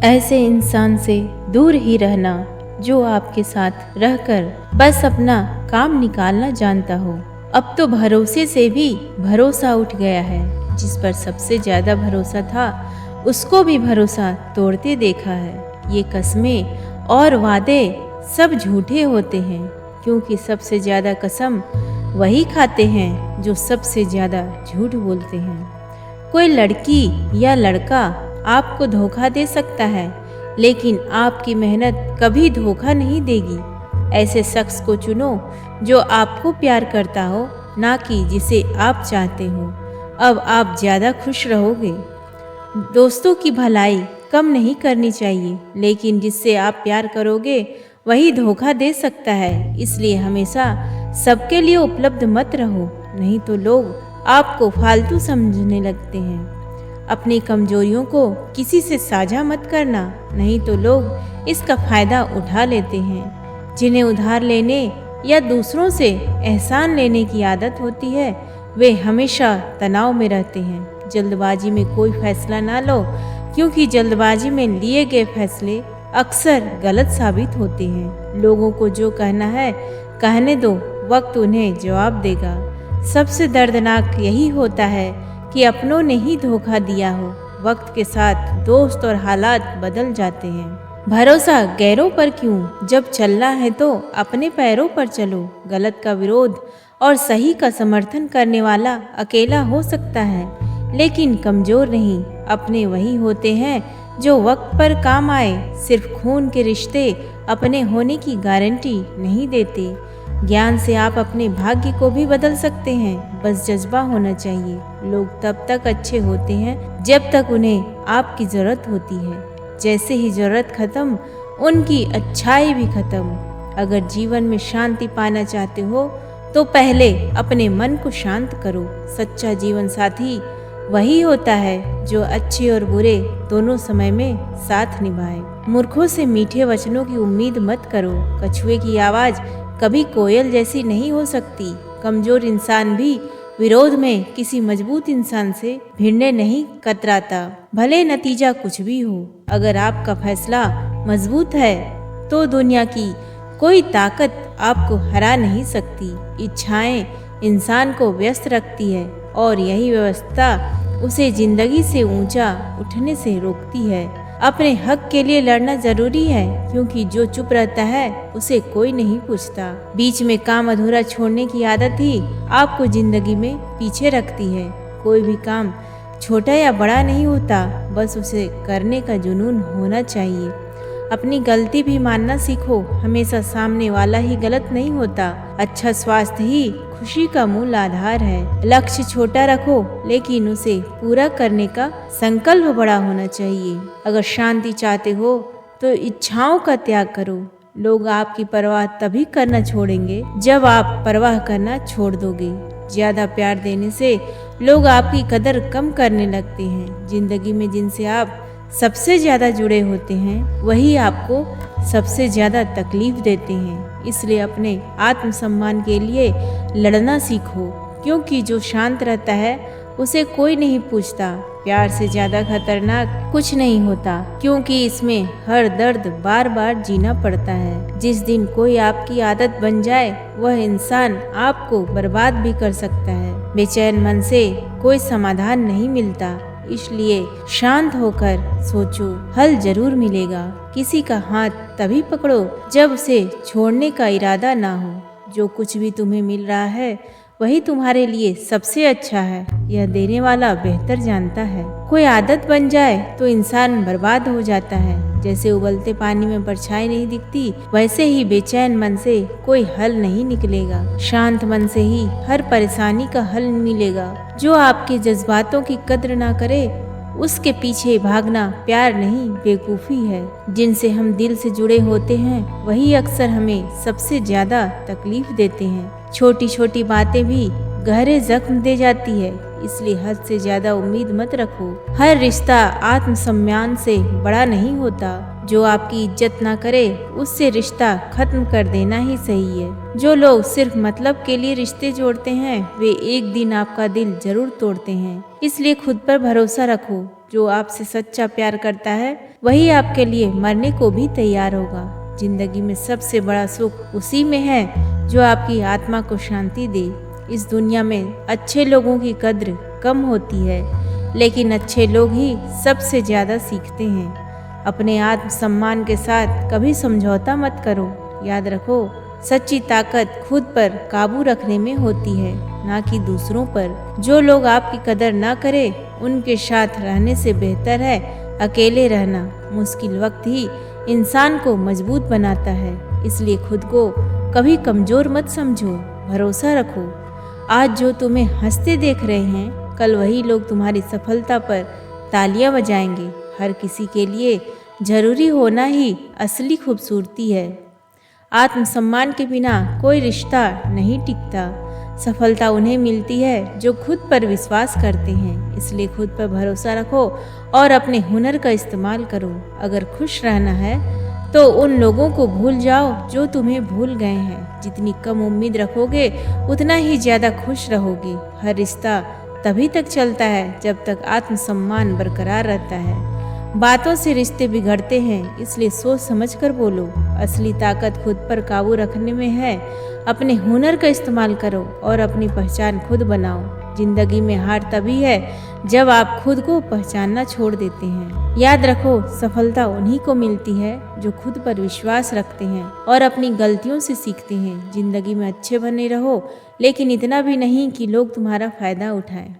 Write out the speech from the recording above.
ऐसे इंसान से दूर ही रहना जो आपके साथ रहकर बस अपना काम निकालना जानता हो। अब तो भरोसे से भी भरोसा उठ गया है। जिस पर सबसे ज्यादा भरोसा था उसको भी भरोसा तोड़ते देखा है। ये कस्में और वादे सब झूठे होते हैं, क्योंकि सबसे ज्यादा कसम वही खाते हैं जो सबसे ज्यादा झूठ बोलते हैं। कोई लड़की या लड़का आपको धोखा दे सकता है, लेकिन आपकी मेहनत कभी धोखा नहीं देगी। ऐसे शख्स को चुनो जो आपको प्यार करता हो, ना कि जिसे आप चाहते हो। अब आप ज़्यादा खुश रहोगे। दोस्तों की भलाई कम नहीं करनी चाहिए, लेकिन जिससे आप प्यार करोगे वही धोखा दे सकता है। इसलिए हमेशा सबके लिए उपलब्ध मत रहो, नहीं तो लोग आपको फालतू समझने लगते हैं। अपनी कमजोरियों को किसी से साझा मत करना, नहीं तो लोग इसका फायदा उठा लेते हैं। जिन्हें उधार लेने या दूसरों से एहसान लेने की आदत होती है, वे हमेशा तनाव में रहते हैं। जल्दबाजी में कोई फैसला ना लो, क्योंकि जल्दबाजी में लिए गए फैसले अक्सर गलत साबित होते हैं। लोगों को जो कहना है कहने दो, वक्त उन्हें जवाब देगा। सबसे दर्दनाक यही होता है कि अपनों ने ही धोखा दिया हो। वक्त के साथ दोस्त और हालात बदल जाते हैं। भरोसा गैरों पर क्यों, जब चलना है तो अपने पैरों पर चलो। गलत का विरोध और सही का समर्थन करने वाला अकेला हो सकता है, लेकिन कमजोर नहीं। अपने वही होते हैं जो वक्त पर काम आए। सिर्फ खून के रिश्ते अपने होने की गारंटी नहीं देते। ज्ञान से आप अपने भाग्य को भी बदल सकते हैं, बस जज्बा होना चाहिए। लोग तब तक अच्छे होते हैं जब तक उन्हें आपकी ज़रूरत होती है। जैसे ही ज़रूरत खत्म, उनकी अच्छाई भी खत्म। अगर जीवन में शांति पाना चाहते हो तो पहले अपने मन को शांत करो। सच्चा जीवन साथी वही होता है जो अच्छे और बुरे दोनों समय में साथ निभाए। मूर्खों से मीठे वचनों की उम्मीद मत करो। कछुए की आवाज़ कभी कोयल जैसी नहीं हो सकती। कमजोर इंसान भी विरोध में किसी मजबूत इंसान से भिड़ने नहीं कतराता, भले नतीजा कुछ भी हो। अगर आपका फैसला मजबूत है तो दुनिया की कोई ताकत आपको हरा नहीं सकती। इच्छाएं इंसान को व्यस्त रखती है और यही व्यवस्था उसे जिंदगी से ऊंचा उठने से रोकती है। अपने हक के लिए लड़ना जरूरी है, क्योंकि जो चुप रहता है उसे कोई नहीं पूछता। बीच में काम अधूरा छोड़ने की आदत ही आपको जिंदगी में पीछे रखती है। कोई भी काम छोटा या बड़ा नहीं होता, बस उसे करने का जुनून होना चाहिए। अपनी गलती भी मानना सीखो। हमेशा सामने वाला ही गलत नहीं होता। अच्छा स्वास्थ्य ही खुशी का मूल आधार है। लक्ष्य छोटा रखो, लेकिन उसे पूरा करने का संकल्प बड़ा होना चाहिए। अगर शांति चाहते हो तो इच्छाओं का त्याग करो। लोग आपकी परवाह तभी करना छोड़ेंगे जब आप परवाह करना छोड़ दोगे। ज्यादा प्यार देने से लोग आपकी कदर कम करने लगते हैं। जिंदगी में जिनसे आप सबसे ज्यादा जुड़े होते हैं, वही आपको सबसे ज्यादा तकलीफ देते हैं। इसलिए अपने आत्मसम्मान के लिए लड़ना सीखो, क्योंकि जो शांत रहता है उसे कोई नहीं पूछता। प्यार से ज्यादा खतरनाक कुछ नहीं होता, क्योंकि इसमें हर दर्द बार बार जीना पड़ता है। जिस दिन कोई आपकी आदत बन जाए, वह इंसान आपको बर्बाद भी कर सकता है। बेचैन मन से कोई समाधान नहीं मिलता, इसलिए शांत होकर सोचो, हल जरूर मिलेगा। किसी का हाथ तभी पकड़ो जब उसे छोड़ने का इरादा ना हो। जो कुछ भी तुम्हें मिल रहा है वही तुम्हारे लिए सबसे अच्छा है, यह देने वाला बेहतर जानता है। कोई आदत बन जाए तो इंसान बर्बाद हो जाता है। जैसे उबलते पानी में परछाई नहीं दिखती, वैसे ही बेचैन मन से कोई हल नहीं निकलेगा। शांत मन से ही हर परेशानी का हल मिलेगा। जो आपके जज्बातों की कद्र ना करे, उसके पीछे भागना प्यार नहीं, बेवकूफ़ी है। जिनसे हम दिल से जुड़े होते हैं, वही अक्सर हमें सबसे ज्यादा तकलीफ देते हैं। छोटी छोटी बातें भी गहरे जख्म दे जाती है, इसलिए हद से ज्यादा उम्मीद मत रखो। हर रिश्ता आत्मसम्मान से बड़ा नहीं होता। जो आपकी इज्जत ना करे, उससे रिश्ता खत्म कर देना ही सही है। जो लोग सिर्फ मतलब के लिए रिश्ते जोड़ते हैं, वे एक दिन आपका दिल जरूर तोड़ते हैं। इसलिए खुद पर भरोसा रखो। जो आपसे सच्चा प्यार करता है वही आपके लिए मरने को भी तैयार होगा। जिंदगी में सबसे बड़ा सुख उसी में है जो आपकी आत्मा को शांति दे। इस दुनिया में अच्छे लोगों की कद्र कम होती है, लेकिन अच्छे लोग ही सबसे ज़्यादा सीखते हैं। अपने आत्मसम्मान के साथ कभी समझौता मत करो। याद रखो, सच्ची ताकत खुद पर काबू रखने में होती है, ना कि दूसरों पर। जो लोग आपकी कदर ना करें उनके साथ रहने से बेहतर है अकेले रहना। मुश्किल वक्त ही इंसान को मजबूत बनाता है, इसलिए खुद को कभी कमज़ोर मत समझो। भरोसा रखो, आज जो तुम्हें हंसते देख रहे हैं कल वही लोग तुम्हारी सफलता पर तालियां बजाएंगे। हर किसी के लिए जरूरी होना ही असली खूबसूरती है। आत्मसम्मान के बिना कोई रिश्ता नहीं टिकता। सफलता उन्हें मिलती है जो खुद पर विश्वास करते हैं, इसलिए खुद पर भरोसा रखो और अपने हुनर का इस्तेमाल करो। अगर खुश रहना है तो उन लोगों को भूल जाओ जो तुम्हें भूल गए हैं। जितनी कम उम्मीद रखोगे उतना ही ज़्यादा खुश रहोगे। हर रिश्ता तभी तक चलता है जब तक आत्मसम्मान बरकरार रहता है। बातों से रिश्ते बिगड़ते हैं, इसलिए सोच समझ कर बोलो। असली ताकत खुद पर काबू रखने में है। अपने हुनर का इस्तेमाल करो और अपनी पहचान खुद बनाओ। जिंदगी में हार तभी है जब आप खुद को पहचानना छोड़ देते हैं। याद रखो, सफलता उन्हीं को मिलती है जो खुद पर विश्वास रखते हैं और अपनी गलतियों से सीखते हैं। जिंदगी में अच्छे बने रहो, लेकिन इतना भी नहीं कि लोग तुम्हारा फायदा उठाएं।